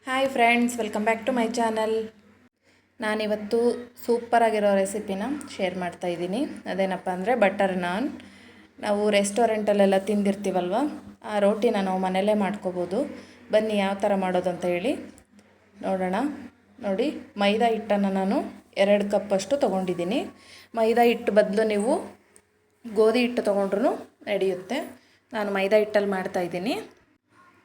Hi friends, welcome back to my channel. ನಾನಿವತ್ತು ಸೂಪರಾಗಿರೋ ರೆಸಿಪಿನ ಶೇರ್ ಮಾಡ್ತಾಯಿದ್ದೀನಿ. ಅದೇನಪ್ಪ ಅಂದರೆ ಬಟರ್ ನಾನ್. ನಾವು ರೆಸ್ಟೋರೆಂಟಲ್ಲೆಲ್ಲ ತಿಂದಿರ್ತೀವಲ್ವ, ಆ ರೋಟಿನ ನಾವು ಮನೆಯಲ್ಲೇ ಮಾಡ್ಕೋಬೋದು. ಬನ್ನಿ ಯಾವ ಥರ ಮಾಡೋದು ಅಂತ ಹೇಳಿ ನೋಡೋಣ. ನೋಡಿ, ಮೈದಾ ಹಿಟ್ಟನ್ನು ನಾನು 2 ಕಪ್ಪಷ್ಟು ತೊಗೊಂಡಿದ್ದೀನಿ. ಮೈದಾ ಹಿಟ್ಟು ಬದಲು ನೀವು ಗೋಧಿ ಹಿಟ್ಟು ತೊಗೊಂಡ್ರೂ ನಡೆಯುತ್ತೆ. ನಾನು ಮೈದಾ ಹಿಟ್ಟಲ್ಲಿ ಮಾಡ್ತಾಯಿದ್ದೀನಿ.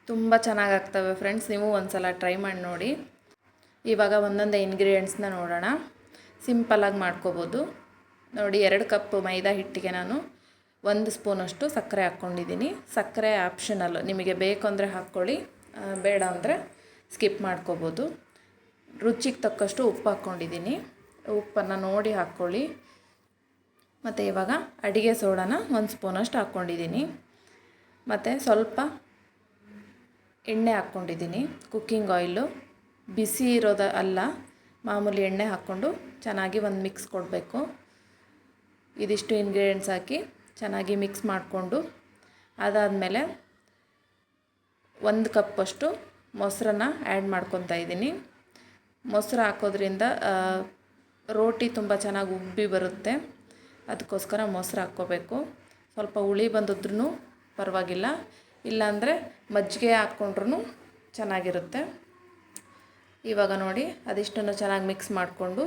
ತುಂಬ ಚೆನ್ನಾಗಾಗ್ತವೆ ಫ್ರೆಂಡ್ಸ್, ನೀವು ಒಂದು ಸಲ ಟ್ರೈ ಮಾಡಿ ನೋಡಿ. ಇವಾಗ ಒಂದೊಂದೇ ಇಂಗ್ರೀಡಿಯೆಂಟ್ಸ್ನ ನೋಡೋಣ. ಸಿಂಪಲಾಗಿ ಮಾಡ್ಕೋಬೋದು. ನೋಡಿ, 2 ಕಪ್ ಮೈದಾ ಹಿಟ್ಟಿಗೆ ನಾನು 1 ಸ್ಪೂನಷ್ಟು ಸಕ್ಕರೆ ಹಾಕ್ಕೊಂಡಿದ್ದೀನಿ. ಸಕ್ಕರೆ ಆಪ್ಷನಲ್, ನಿಮಗೆ ಬೇಕು ಅಂದರೆ ಹಾಕ್ಕೊಳ್ಳಿ, ಬೇಡ ಅಂದರೆ ಸ್ಕಿಪ್ ಮಾಡ್ಕೋಬೋದು. ರುಚಿಗೆ ತಕ್ಕಷ್ಟು ಉಪ್ಪು ಹಾಕ್ಕೊಂಡಿದ್ದೀನಿ. ಉಪ್ಪನ್ನು ನೋಡಿ ಹಾಕ್ಕೊಳ್ಳಿ. ಮತ್ತು ಇವಾಗ ಅಡುಗೆ ಸೋಡಾನ 1 ಸ್ಪೂನಷ್ಟು ಹಾಕ್ಕೊಂಡಿದ್ದೀನಿ. ಮತ್ತು ಸ್ವಲ್ಪ ಎಣ್ಣೆ ಹಾಕ್ಕೊಂಡಿದ್ದೀನಿ. ಕುಕ್ಕಿಂಗ್ ಆಯಿಲು, ಬಿಸಿ ಇರೋದು ಅಲ್ಲ, ಮಾಮೂಲಿ ಎಣ್ಣೆ ಹಾಕ್ಕೊಂಡು ಚೆನ್ನಾಗಿ ಒಂದು ಮಿಕ್ಸ್ ಕೊಡಬೇಕು. ಇದಿಷ್ಟು ಇಂಗ್ರೀಡಿಯೆಂಟ್ಸ್ ಹಾಕಿ ಚೆನ್ನಾಗಿ ಮಿಕ್ಸ್ ಮಾಡಿಕೊಂಡು, ಅದಾದಮೇಲೆ 1 ಕಪ್ಪಷ್ಟು ಮೊಸರನ್ನ ಆ್ಯಡ್ ಮಾಡ್ಕೊತಾ ಇದ್ದೀನಿ. ಮೊಸರು ಹಾಕೋದ್ರಿಂದ ರೋಟಿ ತುಂಬ ಚೆನ್ನಾಗಿ ಉಬ್ಬಿ ಬರುತ್ತೆ. ಅದಕ್ಕೋಸ್ಕರ ಮೊಸರು ಹಾಕ್ಕೋಬೇಕು. ಸ್ವಲ್ಪ ಹುಳಿ ಬಂದಿದ್ರೂ ಪರವಾಗಿಲ್ಲ, ಇಲ್ಲಾಂದರೆ ಮಜ್ಜಿಗೆ ಹಾಕ್ಕೊಂಡ್ರೂ ಚೆನ್ನಾಗಿರುತ್ತೆ. ಇವಾಗ ನೋಡಿ, ಅದಿಷ್ಟನ್ನು ಚೆನ್ನಾಗಿ ಮಿಕ್ಸ್ ಮಾಡಿಕೊಂಡು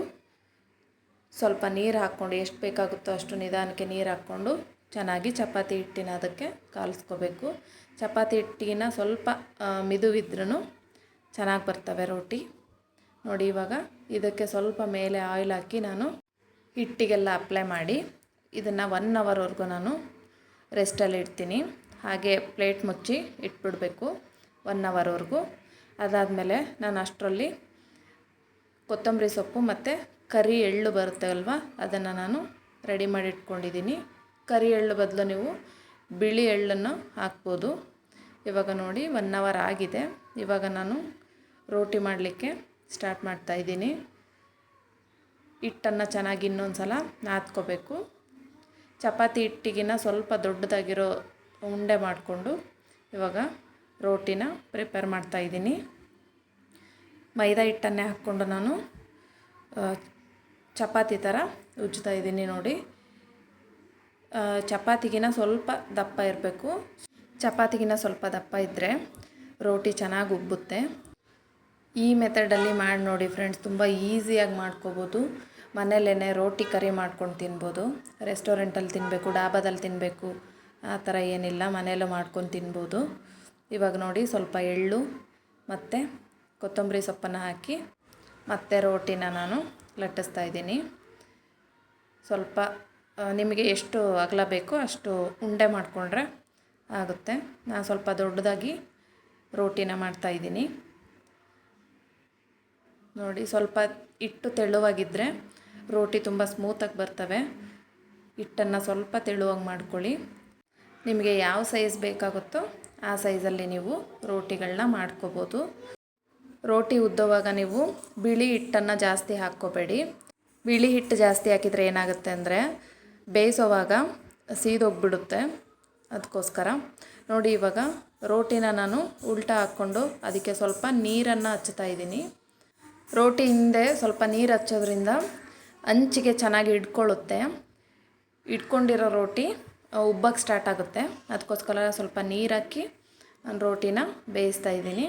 ಸ್ವಲ್ಪ ನೀರು ಹಾಕ್ಕೊಂಡು, ಎಷ್ಟು ಬೇಕಾಗುತ್ತೋ ಅಷ್ಟು ನಿಧಾನಕ್ಕೆ ನೀರು ಹಾಕ್ಕೊಂಡು ಚೆನ್ನಾಗಿ ಚಪಾತಿ ಹಿಟ್ಟಿನ ಅದಕ್ಕೆ ಕಾಲಿಸ್ಕೋಬೇಕು. ಚಪಾತಿ ಹಿಟ್ಟಿನ ಸ್ವಲ್ಪ ಮಿದುವಿದ್ರೂ ಚೆನ್ನಾಗಿ ಬರ್ತವೆ ರೋಟಿ. ನೋಡಿ, ಇವಾಗ ಇದಕ್ಕೆ ಸ್ವಲ್ಪ ಮೇಲೆ ಆಯಿಲ್ ಹಾಕಿ ನಾನು ಹಿಟ್ಟಿಗೆಲ್ಲ ಅಪ್ಲೈ ಮಾಡಿ ಇದನ್ನು 1 ಅವರ್ವರೆಗೂ ನಾನು ರೆಸ್ಟಲ್ಲಿ ಇಡ್ತೀನಿ. ಹಾಗೆ ಪ್ಲೇಟ್ ಮುಚ್ಚಿ ಇಟ್ಬಿಡಬೇಕು 1 ಅವರ್ವರೆಗೂ. ಅದಾದಮೇಲೆ ನಾನು ಅಷ್ಟರಲ್ಲಿ ಕೊತ್ತಂಬರಿ ಸೊಪ್ಪು ಮತ್ತು ಕರಿ ಎಳ್ಳು ಬರುತ್ತೆ ಅಲ್ವಾ, ಅದನ್ನು ನಾನು ರೆಡಿ ಮಾಡಿ ಇಟ್ಕೊಂಡಿದ್ದೀನಿ. ಕರಿ ಎಳ್ಳು ಬದಲು ನೀವು ಬಿಳಿ ಎಳ್ಳನ್ನು ಹಾಕ್ಬೋದು. ಇವಾಗ ನೋಡಿ, 1 ಅವರ್ ಆಗಿದೆ. ಇವಾಗ ನಾನು ರೋಟಿ ಮಾಡಲಿಕ್ಕೆ ಸ್ಟಾರ್ಟ್ ಮಾಡ್ತಾಯಿದ್ದೀನಿ. ಹಿಟ್ಟನ್ನು ಚೆನ್ನಾಗಿ ಇನ್ನೊಂದು ಸಲ ನಾದ್ಕೋಬೇಕು. ಚಪಾತಿ ಹಿಟ್ಟಿಗಿನ್ನ ಸ್ವಲ್ಪ ದೊಡ್ಡದಾಗಿರೋ ಉಂಡೆ ಮಾಡಿಕೊಂಡು ಇವಾಗ ರೋಟಿನ ಪ್ರಿಪೇರ್ ಮಾಡ್ತಾಯಿದ್ದೀನಿ. ಮೈದಾ ಹಿಟ್ಟನ್ನೇ ಹಾಕ್ಕೊಂಡು ನಾನು ಚಪಾತಿ ಥರ ಉಜ್ತಾ ಇದ್ದೀನಿ. ನೋಡಿ, ಚಪಾತಿಗಿನ್ನ ಸ್ವಲ್ಪ ದಪ್ಪ ಇರಬೇಕು. ಚಪಾತಿಗಿನ್ನ ಸ್ವಲ್ಪ ದಪ್ಪ ಇದ್ದರೆ ರೋಟಿ ಚೆನ್ನಾಗಿ ಉಬ್ಬುತ್ತೆ. ಈ ಮೆಥಡಲ್ಲಿ ಮಾಡಿ ನೋಡಿ ಫ್ರೆಂಡ್ಸ್, ತುಂಬ ಈಸಿಯಾಗಿ ಮಾಡ್ಕೋಬೋದು. ಮನೇಲೇ ರೋಟಿ ಕರಿ ಮಾಡ್ಕೊಂಡು ತಿನ್ಬೋದು. ರೆಸ್ಟೋರೆಂಟಲ್ಲಿ ತಿನ್ನಬೇಕು, ಡಾಬಾದಲ್ಲಿ ತಿನ್ನಬೇಕು ಆ ಥರ ಏನಿಲ್ಲ, ಮನೆಯಲ್ಲೂ ಮಾಡ್ಕೊಂಡು ತಿನ್ಬೋದು. ಇವಾಗ ನೋಡಿ, ಸ್ವಲ್ಪ ಎಳ್ಳು ಮತ್ತು ಕೊತ್ತಂಬರಿ ಸೊಪ್ಪನ್ನು ಹಾಕಿ ಮತ್ತೆ ರೋಟಿನ ನಾನು ಲಟ್ಟಿಸ್ತಾ ಇದ್ದೀನಿ. ಸ್ವಲ್ಪ ನಿಮಗೆ ಎಷ್ಟು ಅಗಲ ಬೇಕೋ ಅಷ್ಟು ಉಂಡೆ ಮಾಡಿಕೊಂಡ್ರೆ ಆಗುತ್ತೆ. ನಾನು ಸ್ವಲ್ಪ ದೊಡ್ಡದಾಗಿ ರೋಟಿನ ಮಾಡ್ತಾಯಿದ್ದೀನಿ. ನೋಡಿ, ಸ್ವಲ್ಪ ಹಿಟ್ಟು ತೆಳುವಾಗಿದ್ದರೆ ರೋಟಿ ತುಂಬ ಸ್ಮೂತಾಗಿ ಬರ್ತವೆ. ಹಿಟ್ಟನ್ನು ಸ್ವಲ್ಪ ತೆಳುವಾಗಿ ಮಾಡ್ಕೊಳ್ಳಿ. ನಿಮಗೆ ಯಾವ ಸೈಜ್ ಬೇಕಾಗುತ್ತೋ ಆ ಸೈಜಲ್ಲಿ ನೀವು ರೋಟಿಗಳನ್ನ ಮಾಡ್ಕೋಬೋದು. ರೋಟಿ ಉದ್ದೋವಾಗ ನೀವು ಬಿಳಿ ಹಿಟ್ಟನ್ನು ಜಾಸ್ತಿ ಹಾಕ್ಕೋಬೇಡಿ. ಬಿಳಿ ಹಿಟ್ಟು ಜಾಸ್ತಿ ಹಾಕಿದರೆ ಏನಾಗುತ್ತೆ ಅಂದರೆ ಬೇಯಿಸೋವಾಗ ಸೀದೋಗ್ಬಿಡುತ್ತೆ. ಅದಕ್ಕೋಸ್ಕರ ನೋಡಿ, ಇವಾಗ ರೋಟಿನ ನಾನು ಉಲ್ಟಾ ಹಾಕ್ಕೊಂಡು ಅದಕ್ಕೆ ಸ್ವಲ್ಪ ನೀರನ್ನು ಹಚ್ತಾ ಇದ್ದೀನಿ. ರೋಟಿ ಹಿಂದೆ ಸ್ವಲ್ಪ ನೀರು ಹಚ್ಚೋದ್ರಿಂದ ಅಂಚಿಗೆ ಚೆನ್ನಾಗಿ ಹಿಡ್ಕೊಳ್ಳುತ್ತೆ. ಇಟ್ಕೊಂಡಿರೋ ರೋಟಿ ಉಬ್ಬಕ್ಕೆ ಸ್ಟಾರ್ಟ್ ಆಗುತ್ತೆ. ಅದಕ್ಕೋಸ್ಕರ ಸ್ವಲ್ಪ ನೀರು ಹಾಕಿ ನಾನು ರೋಟಿನ ಬೇಯಿಸ್ತಾ ಇದ್ದೀನಿ.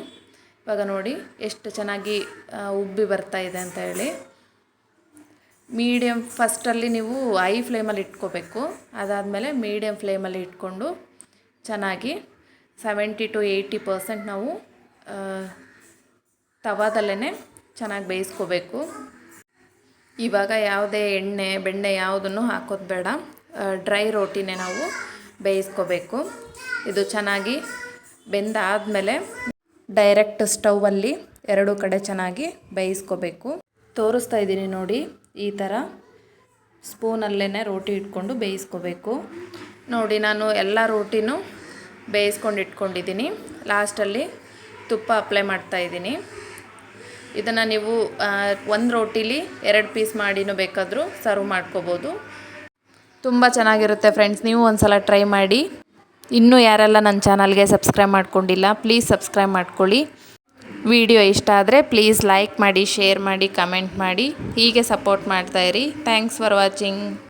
ಇವಾಗ ನೋಡಿ ಎಷ್ಟು ಚೆನ್ನಾಗಿ ಉಬ್ಬಿ ಬರ್ತಾ ಇದೆ ಅಂತ ಹೇಳಿ. ಮೀಡಿಯಮ್ ಫಸ್ಟಲ್ಲಿ ನೀವು ಹೈ ಫ್ಲೇಮಲ್ಲಿ ಇಟ್ಕೋಬೇಕು. ಅದಾದಮೇಲೆ ಮೀಡಿಯಮ್ ಫ್ಲೇಮಲ್ಲಿ ಇಟ್ಕೊಂಡು ಚೆನ್ನಾಗಿ 70 to 80% ನಾವು ತವಾದಲ್ಲೇ ಚೆನ್ನಾಗಿ ಬೇಯಿಸ್ಕೋಬೇಕು. ಇವಾಗ ಯಾವುದೇ ಎಣ್ಣೆ ಬೆಣ್ಣೆ ಯಾವುದನ್ನು ಹಾಕೋದು ಬೇಡ, ಡ್ರೈ ರೋಟಿನೇ ನಾವು ಬೇಯಿಸ್ಕೋಬೇಕು. ಇದು ಚೆನ್ನಾಗಿ ಬೆಂದಾದಮೇಲೆ ಡೈರೆಕ್ಟ್ ಸ್ಟೌವಲ್ಲಿ 2 ಕಡೆ ಚೆನ್ನಾಗಿ ಬೇಯಿಸ್ಕೋಬೇಕು. ತೋರಿಸ್ತಾ ಇದ್ದೀನಿ ನೋಡಿ, ಈ ಥರ ಸ್ಪೂನಲ್ಲೇ ರೋಟಿ ಇಟ್ಕೊಂಡು ಬೇಯಿಸ್ಕೋಬೇಕು. ನೋಡಿ, ನಾನು ಎಲ್ಲ ರೋಟಿನೂ ಬೇಯಿಸ್ಕೊಂಡು ಇಟ್ಕೊಂಡಿದ್ದೀನಿ. ಲಾಸ್ಟಲ್ಲಿ ತುಪ್ಪ ಅಪ್ಲೈ ಮಾಡ್ತಾಯಿದ್ದೀನಿ. ಇದನ್ನು ನೀವು 1 ರೋಟಿಲಿ 2 ಪೀಸ್ ಮಾಡಿನೂ ಬೇಕಾದರೂ ಸರ್ವ್ ಮಾಡ್ಕೋಬೋದು. ತುಂಬ ಚೆನ್ನಾಗಿರುತ್ತೆ ಫ್ರೆಂಡ್ಸ್, ನೀವು ಒಂದು ಸಲ ಟ್ರೈ ಮಾಡಿ. ಇನ್ನೂ ಯಾರೆಲ್ಲ ನನ್ನ ಚಾನಲ್ಗೆ ಸಬ್ಸ್ಕ್ರೈಬ್ ಮಾಡ್ಕೊಂಡಿಲ್ಲ, ಪ್ಲೀಸ್ ಸಬ್ಸ್ಕ್ರೈಬ್ ಮಾಡ್ಕೊಳ್ಳಿ. ವಿಡಿಯೋ ಇಷ್ಟ ಆದರೆ ಪ್ಲೀಸ್ ಲೈಕ್ ಮಾಡಿ, ಶೇರ್ ಮಾಡಿ, ಕಮೆಂಟ್ ಮಾಡಿ. ಹೀಗೆ ಸಪೋರ್ಟ್ ಮಾಡ್ತಾಯಿರಿ. Thanks for watching.